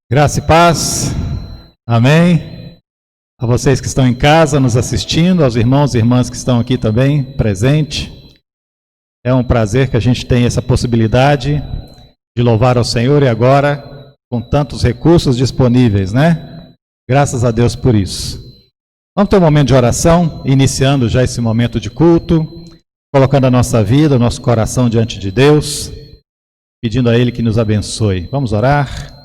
Graça e paz, amém. A vocês que estão em casa nos assistindo, aos irmãos e irmãs que estão aqui também presente. É um prazer que a gente tenha essa possibilidade de louvar ao Senhor e agora com tantos recursos disponíveis, né? Graças a Deus por isso. Vamos ter um momento de oração, iniciando já esse momento de culto, colocando a nossa vida, o nosso coração diante de Deus, pedindo a Ele que nos abençoe. Vamos orar.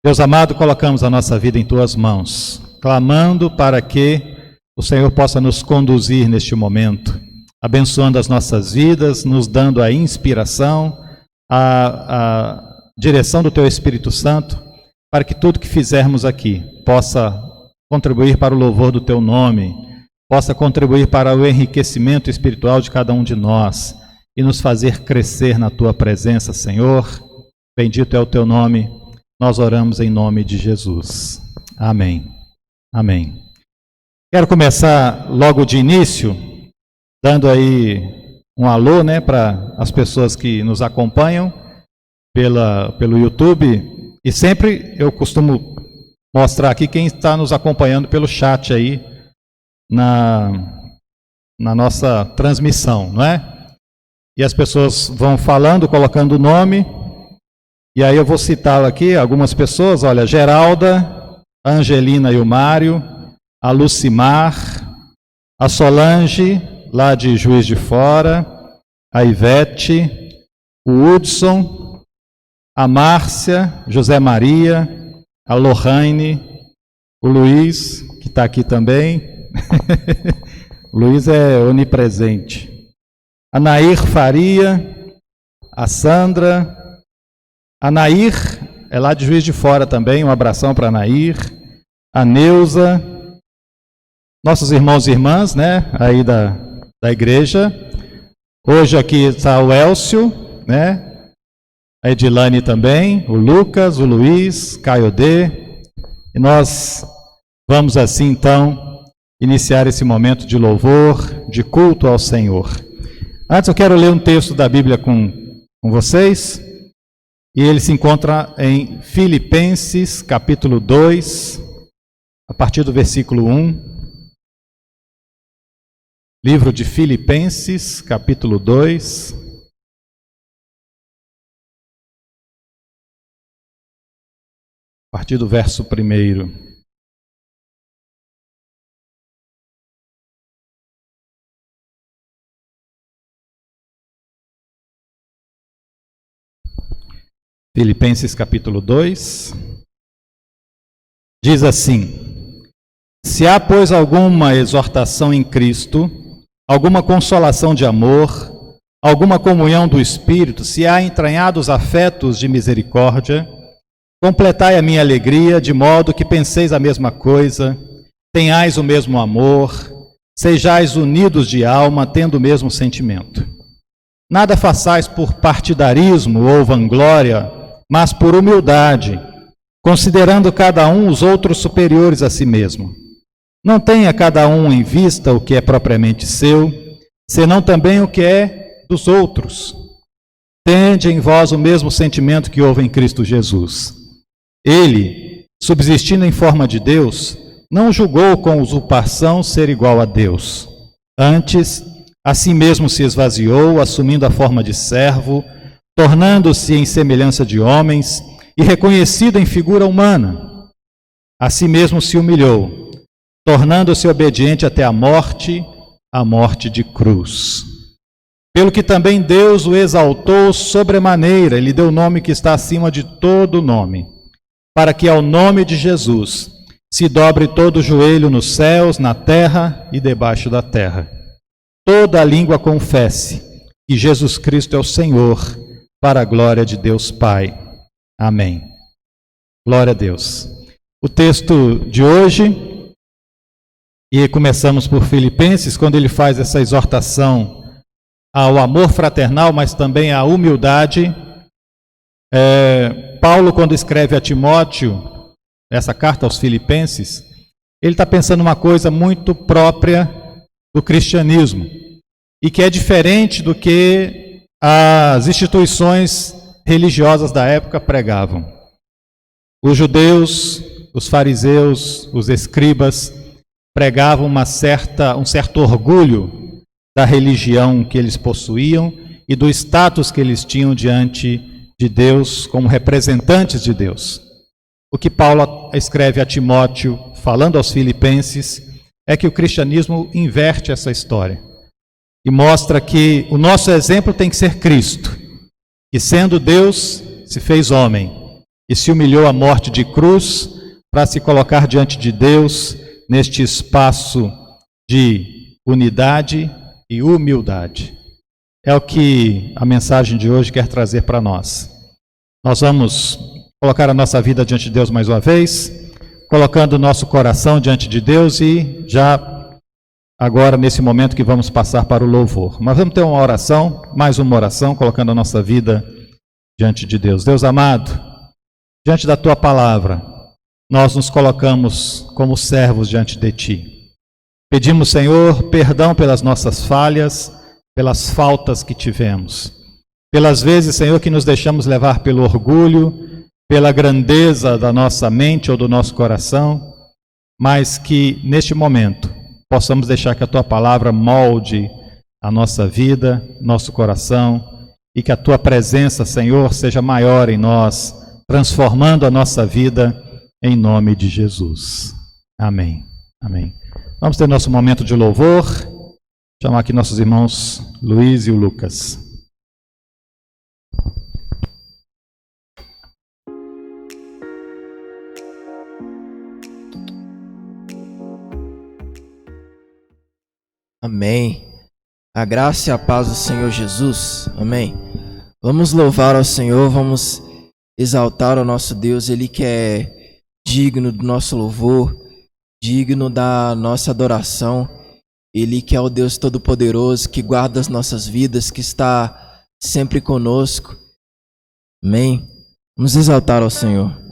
Deus amado, colocamos a nossa vida em Tuas mãos, clamando para que o Senhor possa nos conduzir neste momento, abençoando as nossas vidas, nos dando a inspiração, a direção do Teu Espírito Santo, para que tudo que fizermos aqui possa contribuir para o louvor do Teu nome, possa contribuir para o enriquecimento espiritual de cada um de nós e nos fazer crescer na Tua presença, Senhor. Bendito é o Teu nome. Nós oramos em nome de Jesus. Amém. Amém. Quero começar logo de início, dando aí um alô, né, para as pessoas que nos acompanham pelo YouTube. E sempre eu costumo mostrar aqui quem está nos acompanhando pelo chat aí, na nossa transmissão, não é? E as pessoas vão falando, colocando o nome. E aí eu vou citar aqui algumas pessoas, olha, Geralda, a Angelina e o Mário, a Lucimar, a Solange, lá de Juiz de Fora, a Ivete, o Hudson, a Márcia, José Maria, a Lohane, o Luiz, que está aqui também, o Luiz é onipresente, a Nair Faria, a Sandra, a Nair, é lá de Juiz de Fora também, um abração para a Nair, a Neuza, nossos irmãos e irmãs, né, aí da igreja. Hoje aqui está o Elcio, né, a Edilane também, o Lucas, o Luiz, Caio D. E nós vamos assim então iniciar esse momento de louvor, de culto ao Senhor. Antes eu quero ler um texto da Bíblia com vocês. E ele se encontra em Filipenses, capítulo 2, a partir do versículo 1. Livro de Filipenses, capítulo 2. A partir do verso 1. Filipenses capítulo 2, diz assim: Se há, pois, alguma exortação em Cristo, alguma consolação de amor, alguma comunhão do Espírito, se há entranhados afetos de misericórdia, completai a minha alegria, de modo que penseis a mesma coisa, tenhais o mesmo amor, sejais unidos de alma, tendo o mesmo sentimento. Nada façais por partidarismo ou vanglória, mas por humildade, considerando cada um os outros superiores a si mesmo. Não tenha cada um em vista o que é propriamente seu, senão também o que é dos outros. Tende em vós o mesmo sentimento que houve em Cristo Jesus. Ele, subsistindo em forma de Deus, não julgou com usurpação ser igual a Deus. Antes, a si mesmo se esvaziou, assumindo a forma de servo, tornando-se em semelhança de homens e reconhecido em figura humana. A si mesmo se humilhou, tornando-se obediente até a morte de cruz. Pelo que também Deus o exaltou sobremaneira, e lhe deu o nome que está acima de todo nome, para que ao nome de Jesus se dobre todo o joelho nos céus, na terra e debaixo da terra. Toda a língua confesse que Jesus Cristo é o Senhor, para a glória de Deus Pai. Amém. Glória a Deus. O texto de hoje, e começamos por Filipenses, quando ele faz essa exortação ao amor fraternal, mas também à humildade. Paulo, quando escreve a Timóteo, essa carta aos Filipenses, ele está pensando uma coisa muito própria do cristianismo, e que é diferente do que as instituições religiosas da época pregavam. Os judeus, os fariseus, os escribas pregavam um certo orgulho da religião que eles possuíam e do status que eles tinham diante de Deus como representantes de Deus. O que Paulo escreve a Timóteo, falando aos filipenses, é que o cristianismo inverte essa história e mostra que o nosso exemplo tem que ser Cristo, que sendo Deus se fez homem e se humilhou à morte de cruz para se colocar diante de Deus neste espaço de unidade e humildade. É o que a mensagem de hoje quer trazer para nós. Nós vamos colocar a nossa vida diante de Deus mais uma vez, colocando o nosso coração diante de Deus e já agora nesse momento que vamos passar para o louvor. Mas vamos ter uma oração, mais uma oração, colocando a nossa vida diante de Deus. Deus amado, diante da Tua palavra, nós nos colocamos como servos diante de Ti. Pedimos, Senhor, perdão pelas nossas falhas, pelas faltas que tivemos. Pelas vezes, Senhor, que nos deixamos levar pelo orgulho, pela grandeza da nossa mente ou do nosso coração, mas que neste momento possamos deixar que a Tua palavra molde a nossa vida, nosso coração, e que a Tua presença, Senhor, seja maior em nós, transformando a nossa vida em nome de Jesus. Amém. Amém. Vamos ter nosso momento de louvor. Chamar aqui nossos irmãos Luiz e o Lucas. Amém. A graça e a paz do Senhor Jesus. Amém. Vamos louvar ao Senhor, vamos exaltar ao nosso Deus, Ele que é digno do nosso louvor, digno da nossa adoração. Ele que é o Deus Todo-Poderoso, que guarda as nossas vidas, que está sempre conosco. Amém. Vamos exaltar ao Senhor.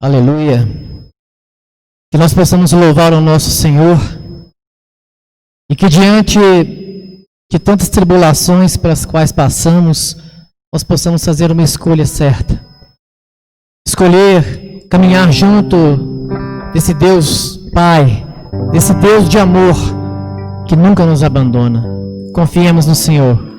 Aleluia. que nós possamos louvar o nosso Senhor e que diante de tantas tribulações pelas quais passamos, nós possamos fazer uma escolha certa. Escolher caminhar junto desse Deus Pai, desse Deus de amor que nunca nos abandona. Confiemos no Senhor.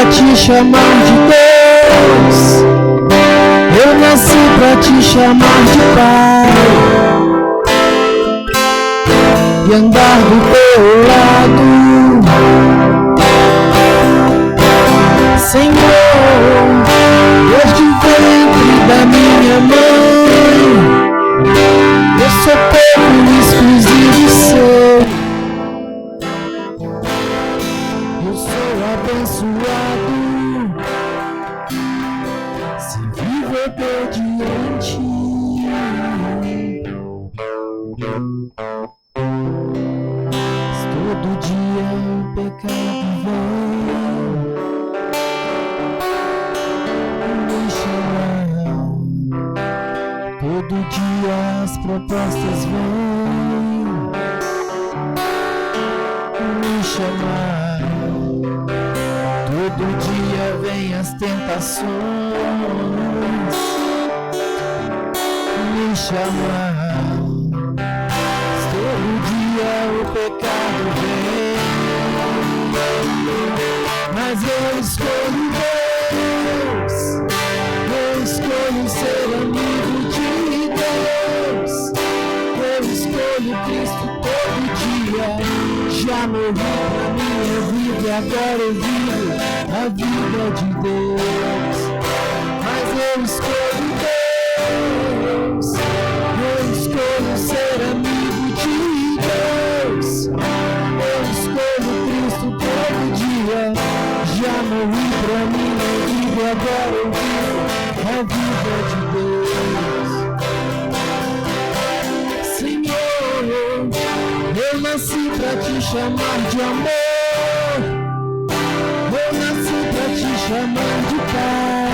Te chamar de Deus, eu nasci pra te chamar de Pai e andar do teu lado, Senhor, desde o ventre da minha mãe, eu sou povo exclusivo seu, eu sou abençoado. Obediente, todo dia o pecado vem me chamar, todo dia as propostas vêm me chamar, todo dia vem as tentações me chamar, todo dia o pecado vem, mas eu escolho Deus, eu escolho ser amigo de Deus, eu escolho Cristo todo dia, já morri pra minha vida e agora eu vivo a vida de Deus, mas eu escolho Deus, eu escolho ser amigo de Deus, eu escolho Cristo todo dia, já morri pra minha vida e agora eu vivo a vida de Deus. Senhor, eu nasci pra te chamar de amor, eu nasci pra te chamar de Pai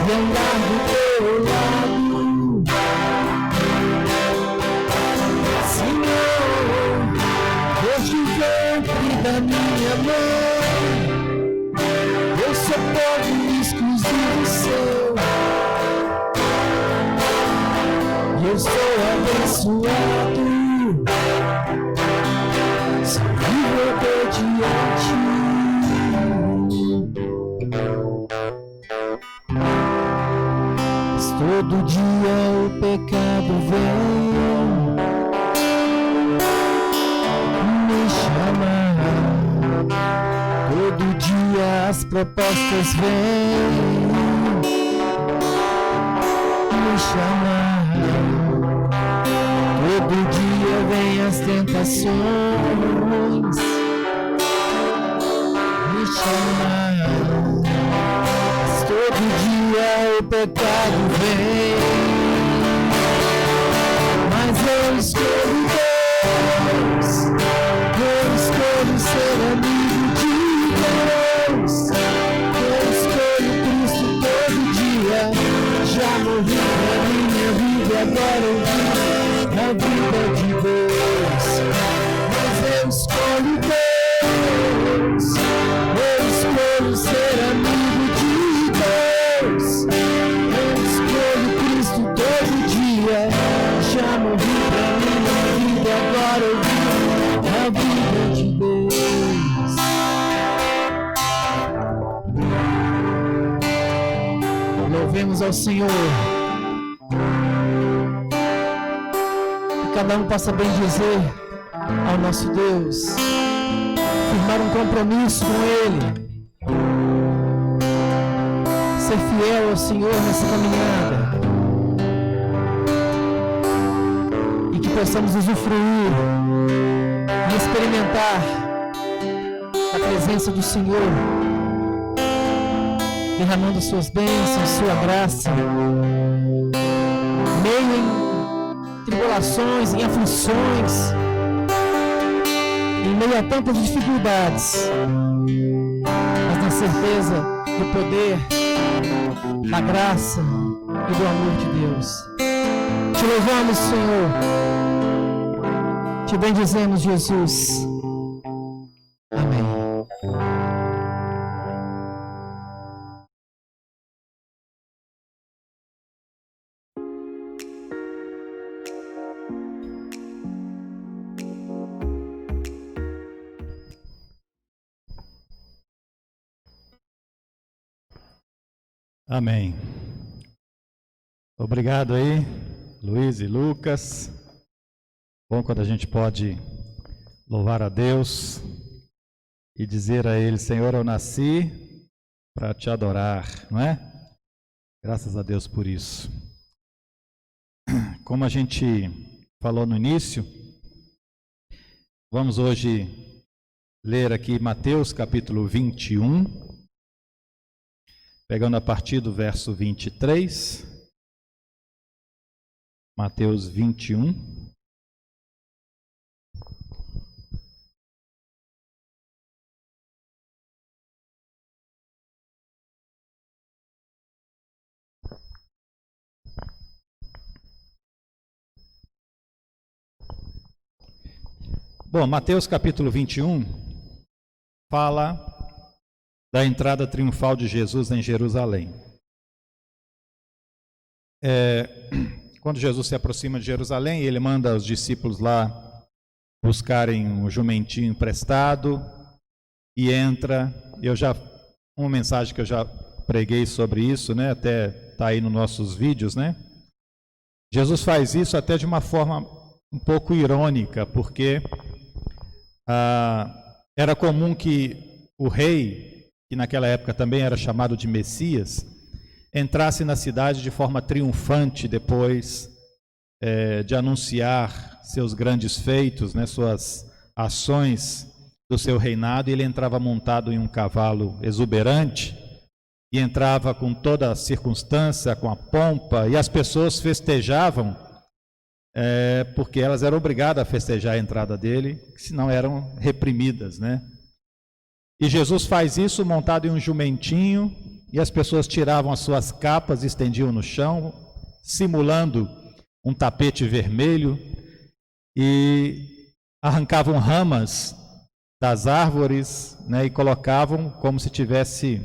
e andar do teu lado, Senhor, desde o ventre da minha mãe, eu sou povo exclusivo seu, eu sou abençoado, sou vivo obediente. Todo dia o pecado vem me chamar, todo dia as propostas vêm me chamar, todo dia vem as tentações me chamar, todo dia o pecado vem, mas eu escolho Deus, eu escolho ser amigo de Deus, eu escolho Cristo todo dia, já morri pra minha vida e agora eu vivo a vida de Deus, mas eu escolho Deus, eu escolho ser amigo de Deus, eu escolho Cristo todo dia, já morri pra minha vida e agora eu vivo a vida de Deus. Louvemos ao Senhor, que cada um possa bem dizer ao nosso Deus, firmar um compromisso com Ele, ser fiel ao Senhor nessa caminhada e que possamos usufruir e experimentar a presença do Senhor, derramando suas bênçãos, sua graça, meio em tribulações, em aflições, em meio a tantas dificuldades, mas na certeza do poder, da graça e do amor de Deus. Te louvamos, Senhor. Te bendizemos, Jesus. Amém. Amém. Obrigado aí, Luiz e Lucas. Bom quando a gente pode louvar a Deus e dizer a Ele: Senhor, eu nasci para te adorar, não é? Graças a Deus por isso. Como a gente falou no início, vamos hoje ler aqui Mateus capítulo 21, pegando a partir do verso 23. Mateus 21. Bom, Mateus capítulo 21 fala da entrada triunfal de Jesus em Jerusalém. Quando Jesus se aproxima de Jerusalém, ele manda os discípulos lá buscarem um jumentinho emprestado e entra. Uma mensagem que eu já preguei sobre isso, né? Até está aí nos nossos vídeos, né? Jesus faz isso até de uma forma um pouco irônica, porque era comum que o rei, que naquela época também era chamado de Messias, entrasse na cidade de forma triunfante depois de anunciar seus grandes feitos, né, suas ações do seu reinado. E ele entrava montado em um cavalo exuberante e entrava com toda a circunstância, com a pompa, e as pessoas festejavam porque elas eram obrigadas a festejar a entrada dele, senão eram reprimidas, né? E Jesus faz isso montado em um jumentinho, e as pessoas tiravam as suas capas e estendiam no chão, simulando um tapete vermelho, e arrancavam ramas das árvores, né, e colocavam como se tivesse,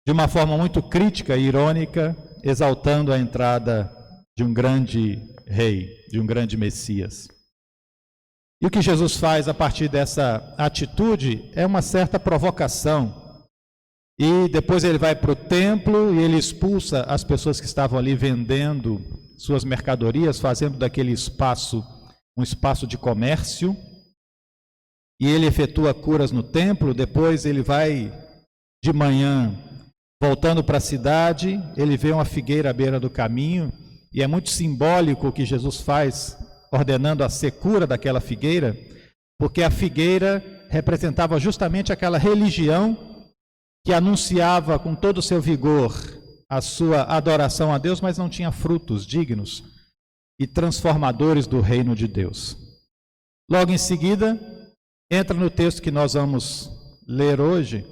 de uma forma muito crítica e irônica, exaltando a entrada de um grande rei, de um grande Messias. E o que Jesus faz a partir dessa atitude é uma certa provocação. E depois ele vai para o templo e ele expulsa as pessoas que estavam ali vendendo suas mercadorias, fazendo daquele espaço um espaço de comércio. E ele efetua curas no templo. Depois ele vai de manhã, voltando para a cidade, ele vê uma figueira à beira do caminho, e é muito simbólico o que Jesus faz, ordenando a secura daquela figueira, porque a figueira representava justamente aquela religião que anunciava com todo o seu vigor a sua adoração a Deus, mas não tinha frutos dignos e transformadores do reino de Deus. Logo em seguida, entra no texto que nós vamos ler hoje,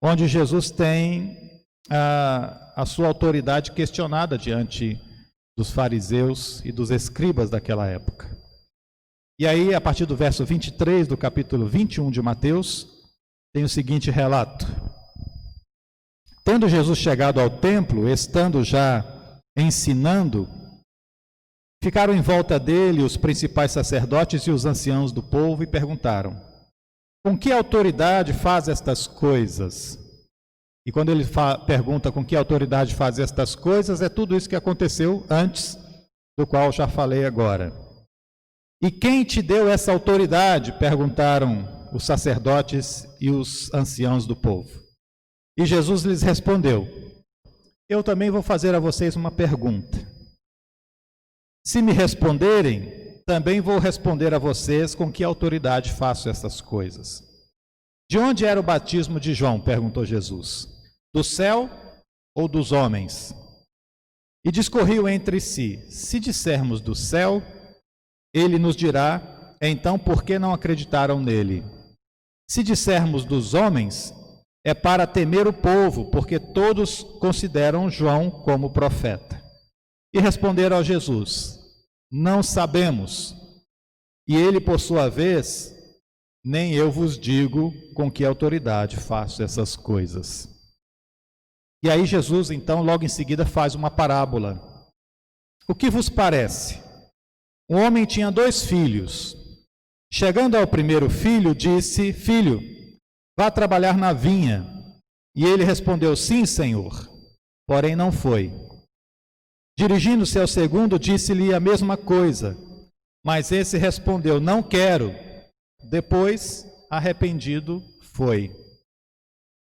onde Jesus tem a sua autoridade questionada diante dos fariseus e dos escribas daquela época. E aí, a partir do verso 23 do capítulo 21 de Mateus, tem o seguinte relato: Tendo Jesus chegado ao templo, estando já ensinando, ficaram em volta dele os principais sacerdotes e os anciãos do povo e perguntaram: com que autoridade faz estas coisas? E quando ele pergunta com que autoridade faz estas coisas, é tudo isso que aconteceu antes, do qual já falei agora. E quem te deu essa autoridade? Perguntaram os sacerdotes e os anciãos do povo. E Jesus lhes respondeu: eu também vou fazer a vocês uma pergunta. Se me responderem, também vou responder a vocês com que autoridade faço essas coisas. De onde era o batismo de João? Perguntou Jesus. Do céu ou dos homens? E discorriam entre si: se dissermos do céu, ele nos dirá, então por que não acreditaram nele? Se dissermos dos homens, é para temer o povo, porque todos consideram João como profeta. E responderam a Jesus: não sabemos. E ele, por sua vez, nem eu vos digo com que autoridade faço essas coisas. E aí Jesus, então, logo em seguida faz uma parábola. O que vos parece? Um homem tinha 2 filhos. Chegando ao primeiro filho, disse: filho, vá trabalhar na vinha. E ele respondeu: sim, senhor. Porém não foi. Dirigindo-se ao segundo, disse-lhe a mesma coisa. Mas esse respondeu: não quero. Depois, arrependido, foi.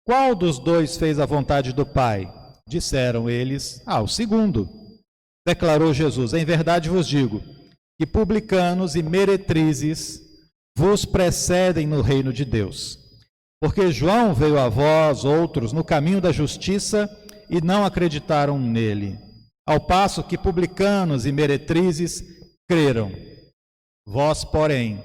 Qual dos 2 fez a vontade do Pai? Disseram eles: o segundo. Declarou Jesus: em verdade vos digo, que publicanos e meretrizes vos precedem no reino de Deus. Porque João veio a vós, outros, no caminho da justiça, e não acreditaram nele. Ao passo que publicanos e meretrizes creram. Vós, porém,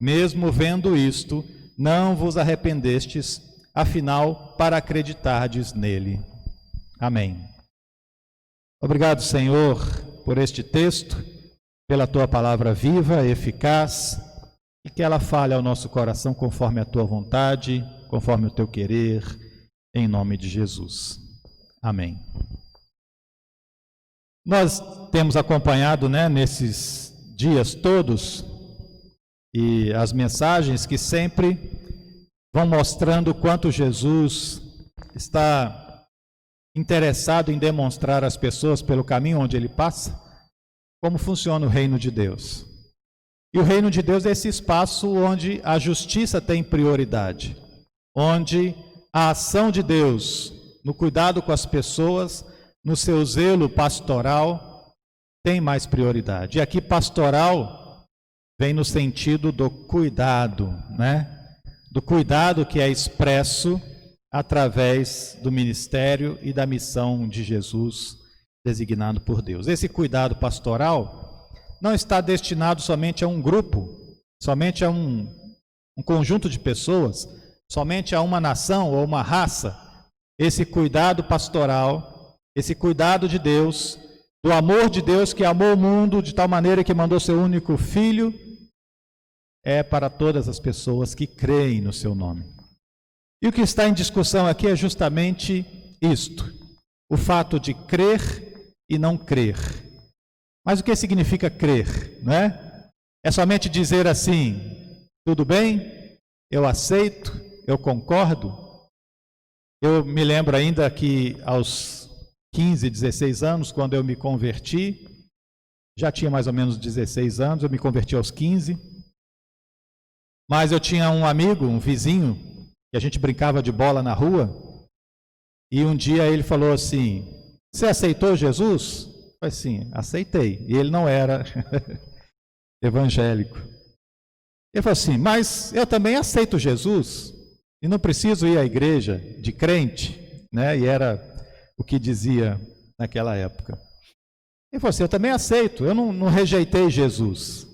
mesmo vendo isto, não vos arrependestes, afinal, para acreditardes nele. Amém. Obrigado, Senhor, por este texto, pela tua palavra viva, eficaz, e que ela fale ao nosso coração conforme a tua vontade, conforme o teu querer, em nome de Jesus. Amém. Nós temos acompanhado, nesses dias todos, e as mensagens que sempre vão mostrando o quanto Jesus está interessado em demonstrar às pessoas, pelo caminho onde ele passa, como funciona o reino de Deus. E o reino de Deus é esse espaço onde a justiça tem prioridade, onde a ação de Deus no cuidado com as pessoas, no seu zelo pastoral, tem mais prioridade. E aqui pastoral vem no sentido do cuidado, do cuidado que é expresso através do ministério e da missão de Jesus designado por Deus. Esse cuidado pastoral não está destinado somente a um grupo, somente a um conjunto de pessoas, somente a uma nação ou uma raça. Esse cuidado pastoral, esse cuidado de Deus, do amor de Deus que amou o mundo de tal maneira que mandou seu único filho, é para todas as pessoas que creem no seu nome. E o que está em discussão aqui é justamente isto: o fato de crer e não crer. Mas o que significa crer, É somente dizer assim: tudo bem, eu aceito, eu concordo. Eu me lembro ainda que aos 15, 16 anos, quando eu me converti, já tinha mais ou menos 16 anos, eu me converti aos 15, mas eu tinha um amigo, um vizinho, que a gente brincava de bola na rua, e um dia ele falou assim: você aceitou Jesus? Eu falei: sim, aceitei. E ele não era evangélico. Ele falou assim: mas eu também aceito Jesus, e não preciso ir à igreja de crente, E era o que dizia naquela época. Ele falou assim: eu também aceito, eu não rejeitei Jesus,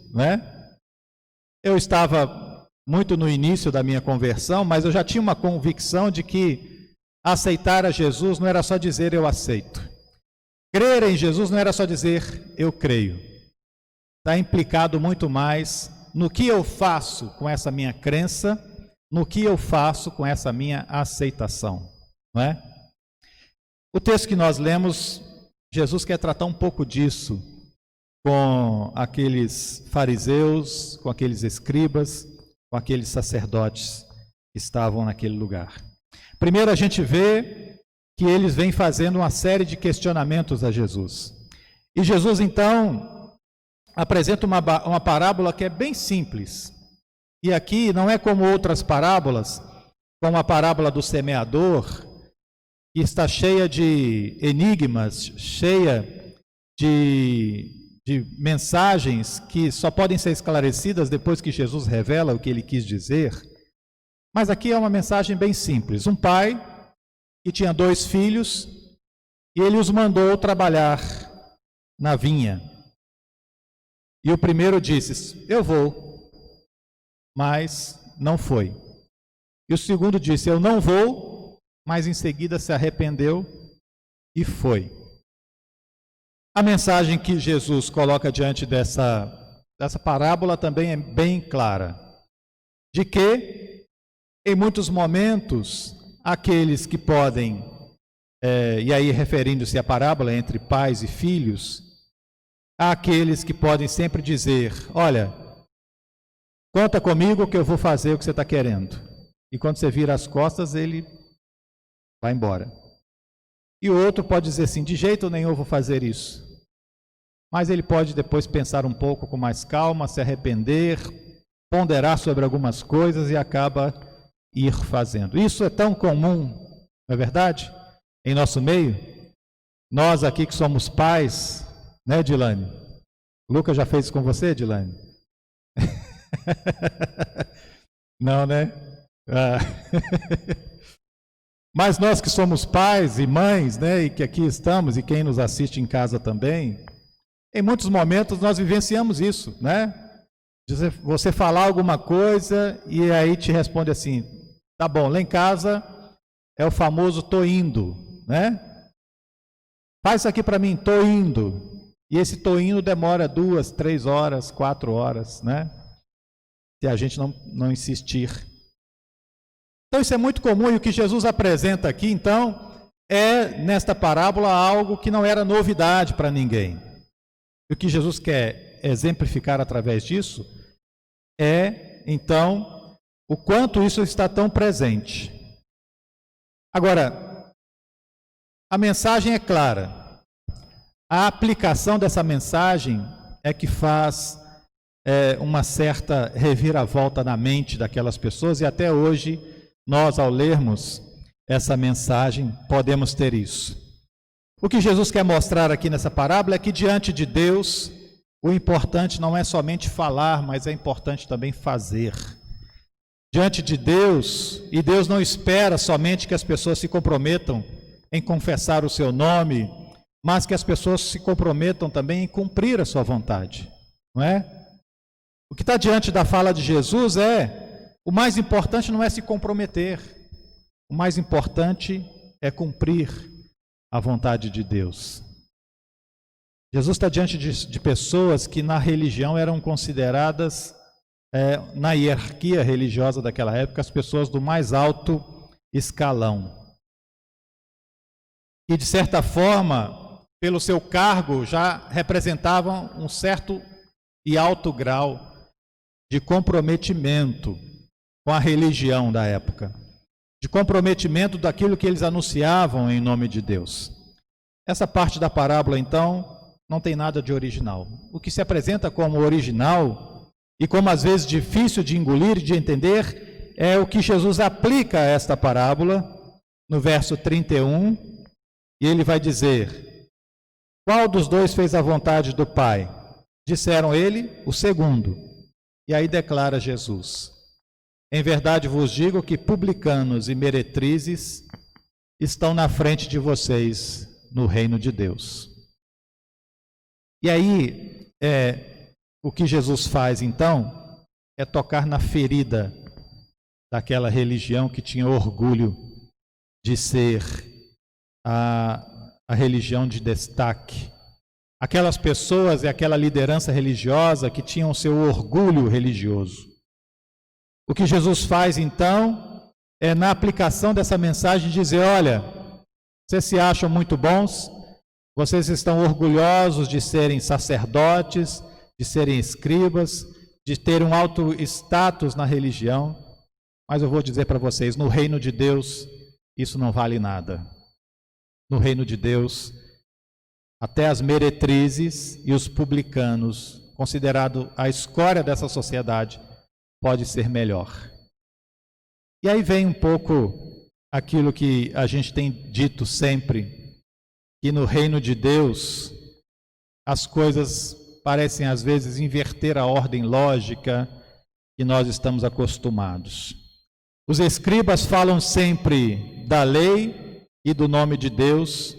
Eu estava muito no início da minha conversão, mas eu já tinha uma convicção de que aceitar a Jesus não era só dizer eu aceito. Crer em Jesus não era só dizer eu creio. Está implicado muito mais no que eu faço com essa minha crença, no que eu faço com essa minha aceitação, O texto que nós lemos, Jesus quer tratar um pouco disso com aqueles fariseus, com aqueles escribas, com aqueles sacerdotes que estavam naquele lugar. Primeiro a gente vê que eles vêm fazendo uma série de questionamentos a Jesus. E Jesus, então, apresenta uma parábola que é bem simples. E aqui não é como outras parábolas, como a parábola do semeador, que está cheia de enigmas, cheia de mensagens que só podem ser esclarecidas depois que Jesus revela o que ele quis dizer. Mas aqui é uma mensagem bem simples. Um pai que tinha 2 filhos e ele os mandou trabalhar na vinha. E o primeiro disse: eu vou, mas não foi. E o segundo disse: eu não vou, mas em seguida se arrependeu e foi. A mensagem que Jesus coloca diante dessa parábola também é bem clara, de que, em muitos momentos, aqueles que podem, e aí referindo-se à parábola entre pais e filhos, há aqueles que podem sempre dizer: olha, conta comigo que eu vou fazer o que você está querendo. E quando você vira as costas, ele vai embora. E o outro pode dizer assim: de jeito nenhum eu vou fazer isso. Mas ele pode depois pensar um pouco com mais calma, se arrepender, ponderar sobre algumas coisas e acaba ir fazendo. Isso é tão comum, não é verdade? Em nosso meio, nós aqui que somos pais, né, Dilane? Lucas já fez isso com você, Dilane? Não, né? Ah. Mas nós que somos pais e mães, né, e que aqui estamos, e quem nos assiste em casa também, em muitos momentos nós vivenciamos isso, né? Você falar alguma coisa e aí te responde assim: tá bom, lá em casa é o famoso tô indo, né? Faz isso aqui para mim, tô indo. E esse tô indo demora 2, 3 horas, 4 horas, né? Se a gente não insistir. Então isso é muito comum, e o que Jesus apresenta aqui, então, é nesta parábola algo que não era novidade para ninguém. E o que Jesus quer exemplificar através disso é, então, o quanto isso está tão presente. Agora, a mensagem é clara. A aplicação dessa mensagem é que faz uma certa reviravolta na mente daquelas pessoas, e até hoje, nós, ao lermos essa mensagem, podemos ter isso. O que Jesus quer mostrar aqui nessa parábola é que diante de Deus, o importante não é somente falar, mas é importante também fazer. Diante de Deus, e Deus não espera somente que as pessoas se comprometam em confessar o seu nome, mas que as pessoas se comprometam também em cumprir a sua vontade, não é? O que está diante da fala de Jesus o mais importante não é se comprometer, o mais importante é cumprir a vontade de Deus. Jesus está diante de pessoas que na religião eram consideradas, na hierarquia religiosa daquela época, as pessoas do mais alto escalão. E de certa forma, pelo seu cargo, já representavam um certo e alto grau de comprometimento com a religião da época, de comprometimento daquilo que eles anunciavam em nome de Deus. Essa parte da parábola, então, não tem nada de original. O que se apresenta como original, e como às vezes difícil de engolir e de entender, é o que Jesus aplica a esta parábola, no verso 31, e ele vai dizer: qual dos dois fez a vontade do Pai? Disseram ele, o segundo. E aí declara Jesus: em verdade vos digo que publicanos e meretrizes estão na frente de vocês no reino de Deus. E aí, o que Jesus faz então é tocar na ferida daquela religião que tinha orgulho de ser a religião de destaque. Aquelas pessoas e aquela liderança religiosa que tinham seu orgulho religioso. O que Jesus faz então é, na aplicação dessa mensagem, dizer: olha, vocês se acham muito bons, vocês estão orgulhosos de serem sacerdotes, de serem escribas, de terem um alto status na religião, mas eu vou dizer para vocês, no reino de Deus, isso não vale nada. No reino de Deus, até as meretrizes e os publicanos, considerado a escória dessa sociedade, pode ser melhor. E aí vem um pouco aquilo que a gente tem dito sempre, que no reino de Deus as coisas parecem às vezes inverter a ordem lógica que nós estamos acostumados. Os escribas falam sempre da lei e do nome de Deus.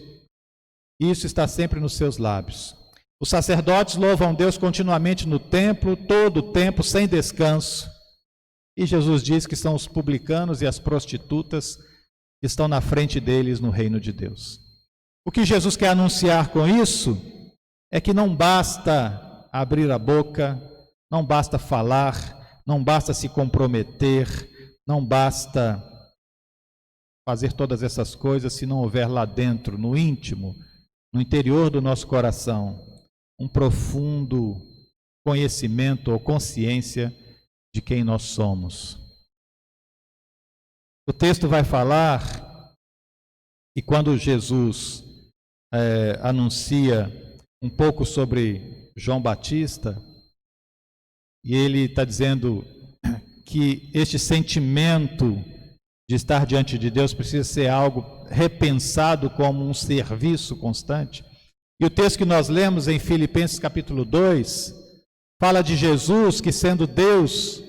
Isso está sempre nos seus lábios. Os sacerdotes louvam Deus continuamente no templo, todo o tempo, sem descanso. E Jesus diz que são os publicanos e as prostitutas que estão na frente deles no reino de Deus. O que Jesus quer anunciar com isso é que não basta abrir a boca, não basta falar, não basta se comprometer, não basta fazer todas essas coisas se não houver lá dentro, no íntimo, no interior do nosso coração, um profundo conhecimento ou consciência de quem nós somos. O texto vai falar, e quando Jesus anuncia um pouco sobre João Batista, e ele está dizendo que este sentimento de estar diante de Deus precisa ser algo repensado como um serviço constante. E o texto que nós lemos em Filipenses capítulo 2, fala de Jesus que, sendo Deus,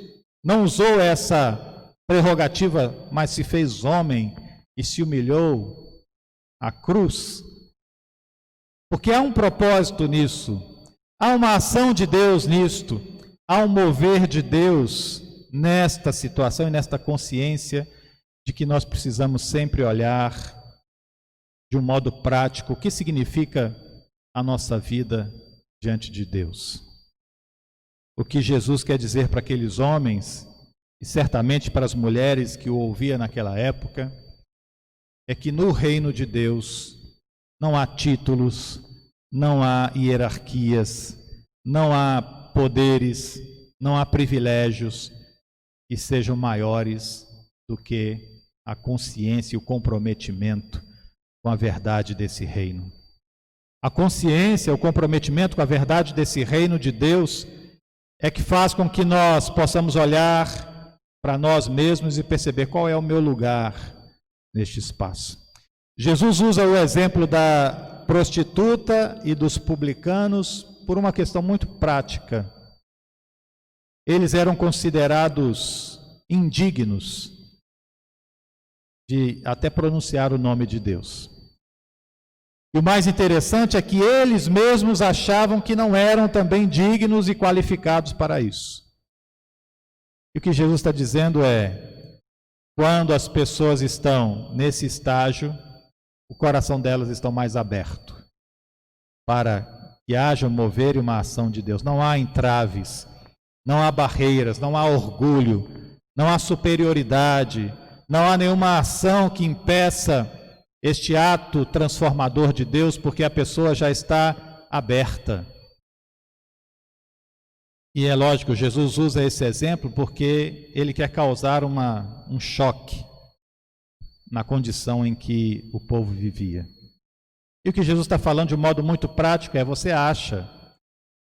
não usou essa prerrogativa, mas se fez homem e se humilhou à cruz. Porque há um propósito nisso, há uma ação de Deus nisto, há um mover de Deus nesta situação e nesta consciência de que nós precisamos sempre olhar de um modo prático o que significa a nossa vida diante de Deus. O que Jesus quer dizer para aqueles homens, e certamente para as mulheres que o ouviam naquela época, é que no reino de Deus não há títulos, não há hierarquias, não há poderes, não há privilégios que sejam maiores do que a consciência e o comprometimento com a verdade desse reino. A consciência, o comprometimento com a verdade desse reino de Deus é que faz com que nós possamos olhar para nós mesmos e perceber qual é o meu lugar neste espaço. Jesus usa o exemplo da prostituta e dos publicanos por uma questão muito prática. Eles eram considerados indignos de até pronunciar o nome de Deus. E o mais interessante é que eles mesmos achavam que não eram também dignos e qualificados para isso. E o que Jesus está dizendo é, quando as pessoas estão nesse estágio, o coração delas está mais aberto para que haja um mover e uma ação de Deus. Não há entraves, não há barreiras, não há orgulho, não há superioridade, não há nenhuma ação que impeça este ato transformador de Deus, porque a pessoa já está aberta. E é lógico, Jesus usa esse exemplo porque ele quer causar um choque na condição em que o povo vivia. E o que Jesus está falando de um modo muito prático é: você acha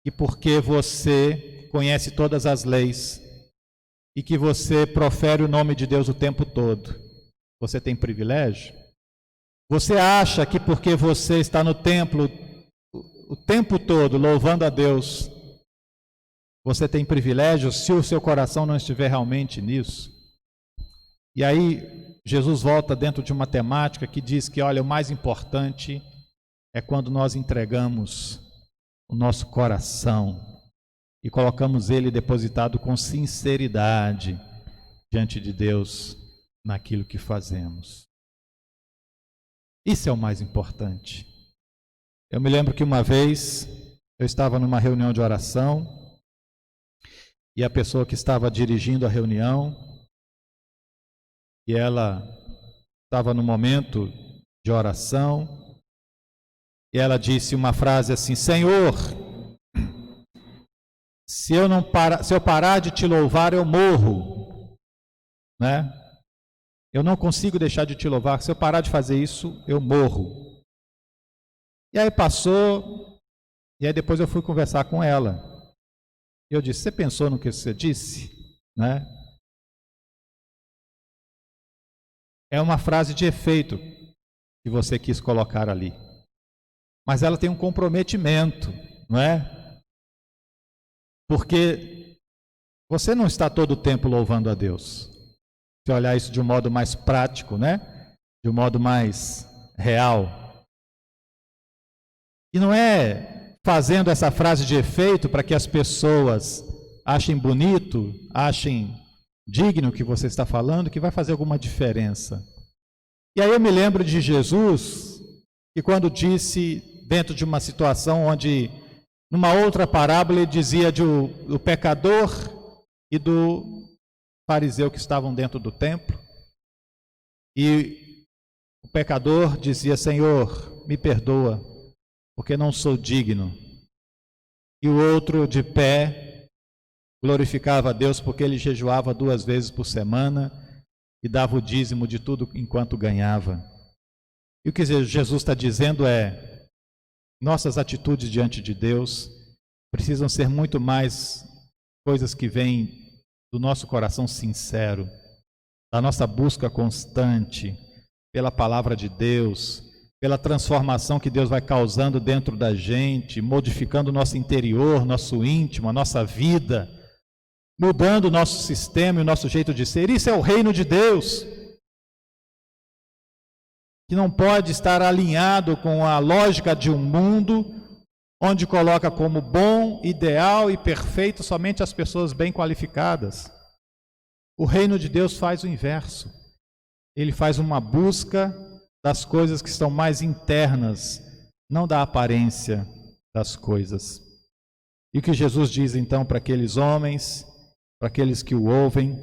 que porque você conhece todas as leis e que você profere o nome de Deus o tempo todo, você tem privilégio? Você acha que porque você está no templo o tempo todo louvando a Deus, você tem privilégio se o seu coração não estiver realmente nisso? E aí Jesus volta dentro de uma temática que diz que, olha, o mais importante é quando nós entregamos o nosso coração e colocamos ele depositado com sinceridade diante de Deus naquilo que fazemos. Isso é o mais importante. Eu me lembro que uma vez eu estava numa reunião de oração e a pessoa que estava dirigindo a reunião, e ela estava no momento de oração, e ela disse uma frase assim: Senhor, se eu parar de te louvar, eu morro, né? Eu não consigo deixar de te louvar. Se eu parar de fazer isso, eu morro. E aí passou, e aí depois eu fui conversar com ela. E eu disse: você pensou no que você disse? Né? É uma frase de efeito que você quis colocar ali. Mas ela tem um comprometimento, não é? Porque você não está todo o tempo louvando a Deus. Se olhar isso de um modo mais prático, né? De um modo mais real. E não é fazendo essa frase de efeito para que as pessoas achem bonito, achem digno o que você está falando, que vai fazer alguma diferença. E aí eu me lembro de Jesus, que quando disse, dentro de uma situação onde, numa outra parábola, ele dizia do pecador e do fariseu que estavam dentro do templo. E o pecador dizia: Senhor, me perdoa, porque não sou digno. E o outro, de pé, glorificava a Deus porque ele jejuava 2 vezes por semana e dava o dízimo de tudo enquanto ganhava. E o que Jesus está dizendo é: nossas atitudes diante de Deus precisam ser muito mais coisas que vêm do nosso coração sincero, da nossa busca constante pela palavra de Deus, pela transformação que Deus vai causando dentro da gente, modificando o nosso interior, nosso íntimo, a nossa vida, mudando o nosso sistema e o nosso jeito de ser. Isso é o reino de Deus, que não pode estar alinhado com a lógica de um mundo onde coloca como bom, ideal e perfeito somente as pessoas bem qualificadas. O reino de Deus faz o inverso. Ele faz uma busca das coisas que estão mais internas, não da aparência das coisas. E o que Jesus diz então para aqueles homens, para aqueles que o ouvem,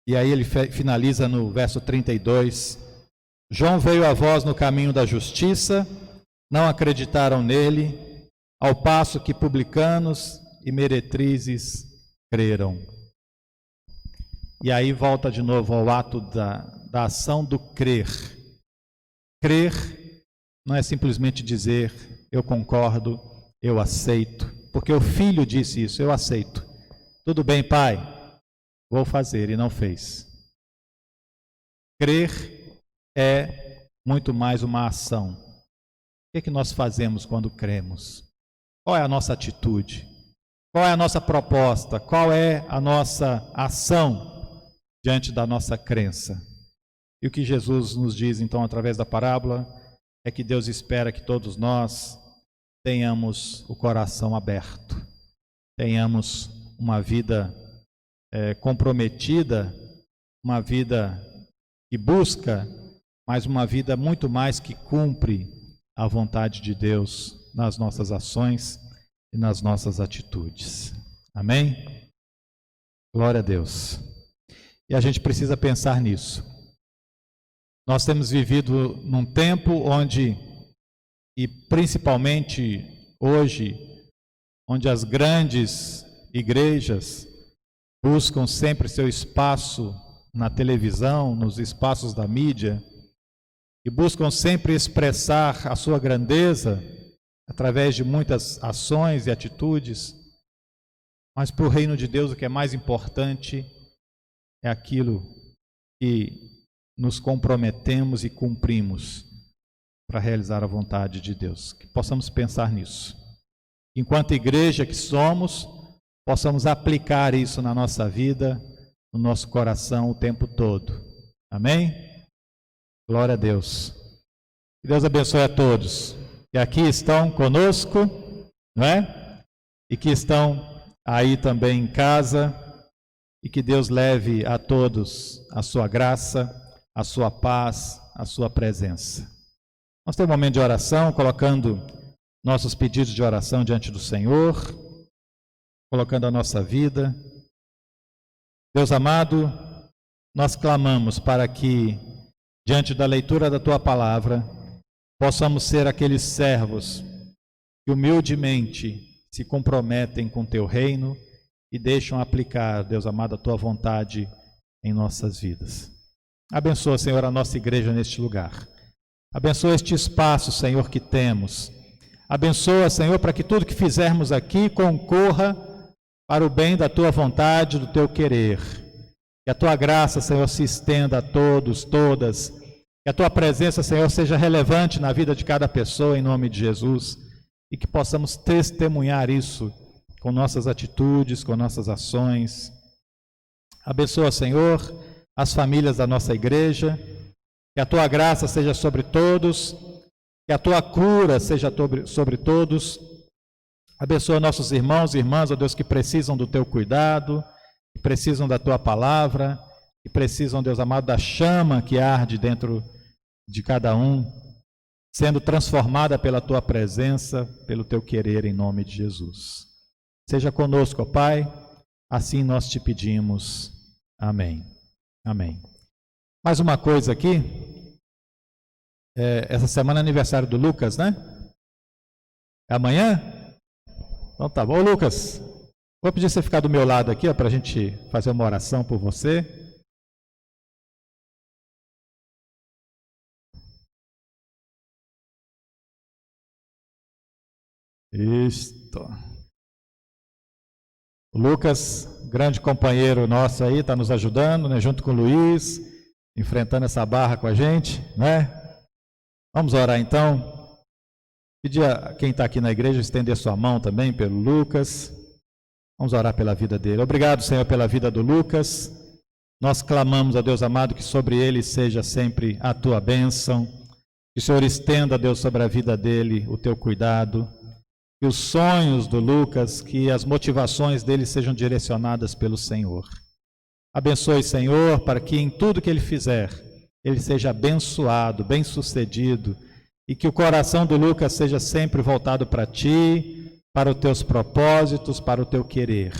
e aí ele finaliza no verso 32, João veio a vós no caminho da justiça, não acreditaram nele, ao passo que publicanos e meretrizes creram. E aí volta de novo ao ato da ação do crer. Crer não é simplesmente dizer, eu concordo, eu aceito, porque o filho disse isso, eu aceito. Tudo bem, pai, vou fazer, e não fez. Crer é muito mais uma ação. O que nós fazemos quando cremos? Qual é a nossa atitude? Qual é a nossa proposta? Qual é a nossa ação diante da nossa crença? E o que Jesus nos diz então através da parábola é que Deus espera que todos nós tenhamos o coração aberto, tenhamos uma vida comprometida, uma vida que busca, mas uma vida muito mais que cumpre a vontade de Deus nas nossas ações e nas nossas atitudes. Amém? Glória a Deus. E a gente precisa pensar nisso. Nós temos vivido num tempo onde, e principalmente hoje, onde as grandes igrejas buscam sempre seu espaço na televisão, nos espaços da mídia, e buscam sempre expressar a sua grandeza através de muitas ações e atitudes, mas para o reino de Deus o que é mais importante é aquilo que nos comprometemos e cumprimos para realizar a vontade de Deus. Que possamos pensar nisso. Enquanto igreja que somos, possamos aplicar isso na nossa vida, no nosso coração o tempo todo. Amém? Glória a Deus. Que Deus abençoe a todos que aqui estão conosco, não é? E que estão aí também em casa, e que Deus leve a todos a sua graça, a sua paz, a sua presença. Nós temos um momento de oração, colocando nossos pedidos de oração diante do Senhor, colocando a nossa vida. Deus amado, nós clamamos para que, diante da leitura da Tua Palavra, possamos ser aqueles servos que humildemente se comprometem com Teu reino e deixam aplicar, Deus amado, a Tua vontade em nossas vidas. Abençoa, Senhor, a nossa igreja neste lugar. Abençoa este espaço, Senhor, que temos. Abençoa, Senhor, para que tudo que fizermos aqui concorra para o bem da Tua vontade, do Teu querer. Que a Tua graça, Senhor, se estenda a todos, todas. Que a Tua presença, Senhor, seja relevante na vida de cada pessoa, em nome de Jesus. E que possamos testemunhar isso com nossas atitudes, com nossas ações, Abençoa, Senhor, as famílias da nossa igreja, que a tua graça seja sobre todos, que a tua cura seja sobre todos. Abençoa nossos irmãos e irmãs, ó Deus, que precisam do teu cuidado, que precisam da tua palavra, que precisam, Deus amado, da chama que arde dentro de cada um, sendo transformada pela tua presença, pelo teu querer, em nome de Jesus. Seja conosco, ó Pai, assim nós te pedimos. Amém. Amém. Mais uma coisa aqui, essa semana é aniversário do Lucas, né? É amanhã? Então tá bom, Lucas. Vou pedir você ficar do meu lado aqui, para a gente fazer uma oração por você. Isto. O Lucas, grande companheiro nosso aí, está nos ajudando, né, junto com o Luiz, enfrentando essa barra com a gente, né? Vamos orar então. Pedir a quem está aqui na igreja estender sua mão também pelo Lucas. Vamos orar pela vida dele. Obrigado, Senhor, pela vida do Lucas. Nós clamamos a Deus amado que sobre ele seja sempre a tua bênção. Que o Senhor estenda, Deus, sobre a vida dele o teu cuidado. Que os sonhos do Lucas, que as motivações dele sejam direcionadas pelo Senhor. Abençoe, Senhor, para que em tudo que ele fizer, ele seja abençoado, bem-sucedido, e que o coração do Lucas seja sempre voltado para ti, para os teus propósitos, para o teu querer.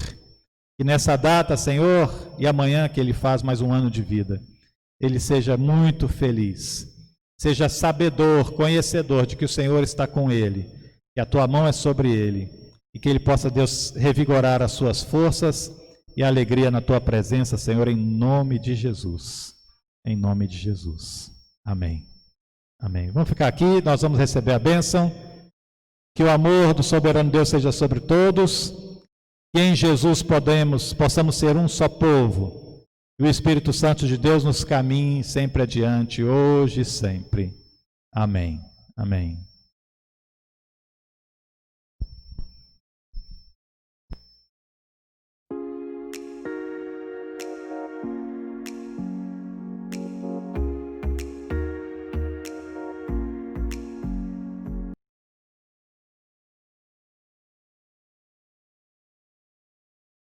E nessa data, Senhor, e amanhã que ele faz mais um ano de vida, ele seja muito feliz, seja sabedor, conhecedor de que o Senhor está com ele, que a tua mão é sobre ele, e que ele possa, Deus, revigorar as suas forças e a alegria na tua presença, Senhor, em nome de Jesus. Em nome de Jesus. Amém. Amém. Vamos ficar aqui, nós vamos receber a bênção. Que o amor do soberano Deus seja sobre todos. Que em Jesus possamos ser um só povo. E o Espírito Santo de Deus nos caminhe sempre adiante, hoje e sempre. Amém. Amém.